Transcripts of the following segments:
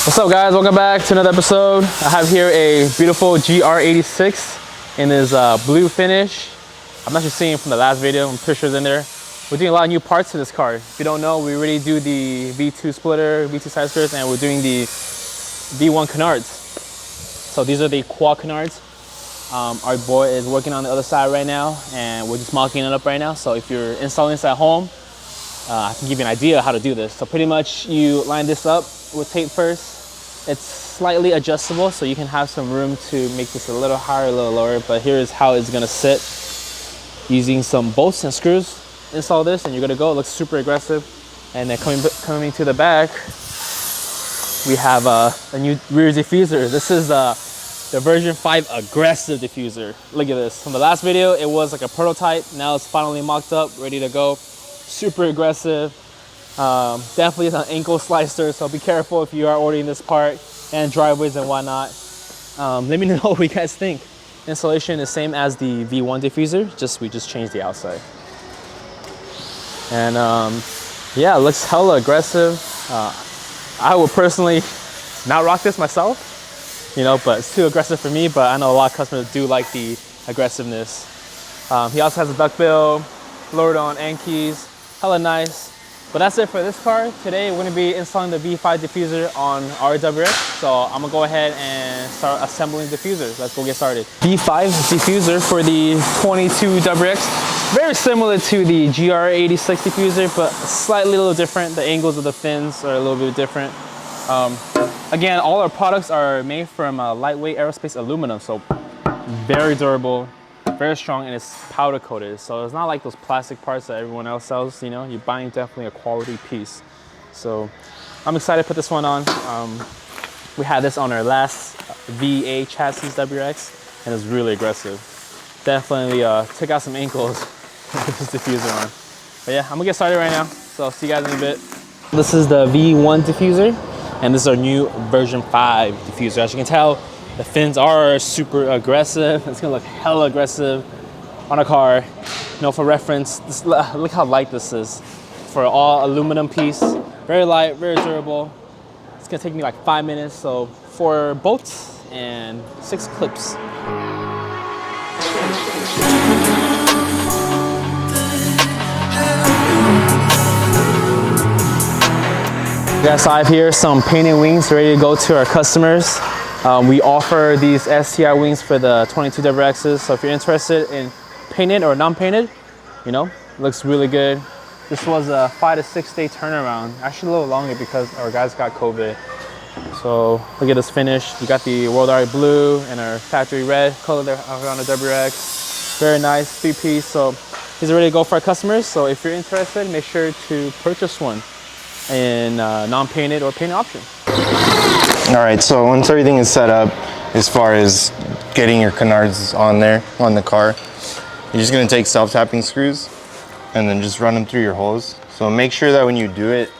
What's up guys, welcome back to another episode. I have here a beautiful GR86 in this blue finish. I'm actually seeing from the last video, I'm pretty sure it's in there. We're doing a lot of new parts to this car. If you don't know, we already do the V2 splitter, V2 side skirts, and we're doing the V1 Canards. So these are the quad Canards. Our boy is working on the other side right now, and we're just mocking it up right now. So if you're installing this at home, I can give you an idea how to do this. So pretty much you line this up with tape first. It's slightly adjustable, so you can have some room to make this a little higher, a little lower, but here's how it's gonna sit. Using some bolts and screws, install this and you're good to go. It looks super aggressive. And then coming to the back, we have a new rear diffuser. This is the version 5 aggressive diffuser. Look at this. From the last video, it was like a prototype. Now it's finally mocked up, ready to go. Super aggressive. Definitely an ankle slicer, so be careful if you are ordering this part, and driveways and whatnot. Let me know what you guys think. Installation is same as the V1 diffuser, we just changed the outside. And yeah, it looks hella aggressive. I would personally not rock this myself, you know, but it's too aggressive for me, but I know a lot of customers do like the aggressiveness. He also has a duckbill, lowered on end keys, hella nice. But that's it for this car. Today we're going to be installing the V5 diffuser on our WRX. So I'm going to go ahead and start assembling diffusers. Let's go get started. V5 diffuser for the 22 WRX. Very similar to the GR86 diffuser, but slightly a little different. The angles of the fins are a little bit different. Again, all our products are made from lightweight aerospace aluminum. So very durable, very strong, and it's powder coated, so it's not like those plastic parts that everyone else sells. You know, you're buying definitely a quality piece. So I'm excited to put this one on. We had this on our last VA chassis WRX, and it's really aggressive. Definitely took out some ankles with this diffuser on. But yeah, I'm gonna get started right now, so I'll see you guys in a bit. This is the V1 diffuser, and this is our new version 5 diffuser. As you can tell, the fins are super aggressive. It's gonna look hella aggressive on a car. You know, for reference, look how light this is. For all aluminum piece, very light, very durable. It's gonna take me like 5 minutes, so 4 bolts and 6 clips. Guys, so I have here some painted wings ready to go to our customers. We offer these STI wings for the 22 WRXs, so if you're interested in painted or non-painted, you know, looks really good. This was a 5 to 6 day turnaround, actually a little longer because our guys got COVID. So look at this finish. We got the World Art Blue and our factory red color there on the WRX. Very nice, 3-piece. So these are ready to go for our customers. So if you're interested, make sure to purchase one in non-painted or painted option. All right, so once everything is set up, as far as getting your canards on there, on the car, you're just gonna take self-tapping screws and then just run them through your holes. So make sure that when you do it,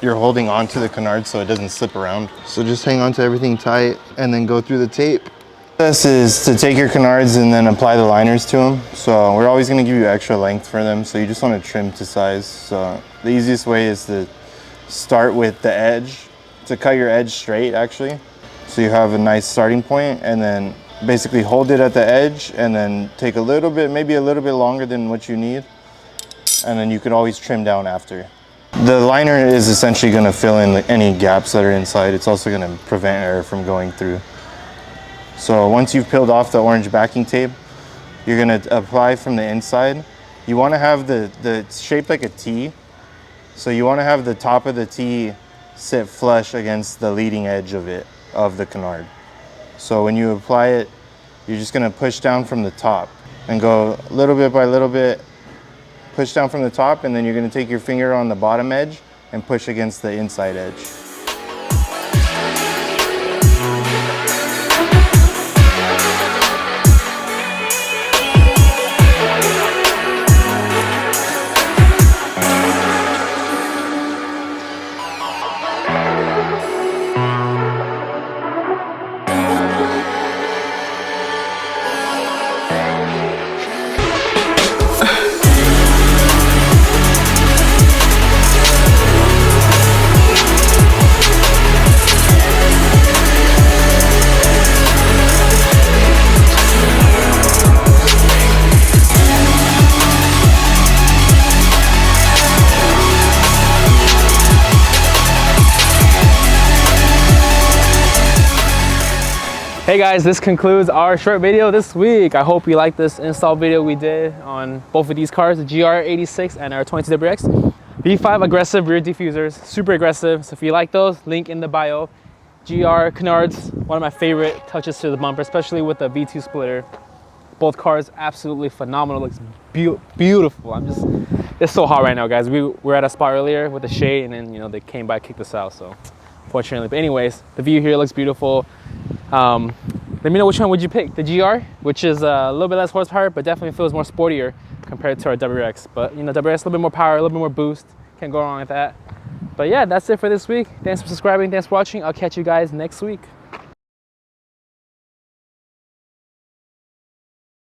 you're holding onto the canard so it doesn't slip around. So just hang on to everything tight and then go through the tape. This is to take your canards and then apply the liners to them. So we're always gonna give you extra length for them, so you just wanna trim to size. So the easiest way is to start with the edge, to cut your edge straight actually, so you have a nice starting point, and then basically hold it at the edge and then take a little bit, maybe a little bit longer than what you need, and then you could always trim down after. The liner is essentially going to fill in any gaps that are inside. It's also going to prevent air from going through. So once you've peeled off the orange backing tape, you're going to apply from the inside. You want to have the shaped like a T, so you want to have the top of the T sit flush against the leading edge of the canard. So when you apply it, you're just gonna push down from the top and go little bit by little bit, push down from the top, and then you're gonna take your finger on the bottom edge and push against the inside edge. Hey guys, this concludes our short video this week. I hope you liked this install video we did on both of these cars, the GR86 and our 22 WRX. V5 aggressive rear diffusers, super aggressive. So if you like those, link in the bio. GR Canards, one of my favorite touches to the bumper, especially with the V2 splitter. Both cars absolutely phenomenal, looks beautiful. It's so hot right now, guys. We were at a spot earlier with the shade, and then, you know, they came by, kicked us out, so fortunately. But anyways, the view here looks beautiful. Let me know which one would you pick. The GR, which is a little bit less horsepower, but definitely feels more sportier compared to our WRX. But you know, WRX, a little bit more power, a little bit more boost. Can't go wrong with that. But yeah, that's it for this week. Thanks for subscribing, thanks for watching. I'll catch you guys next week.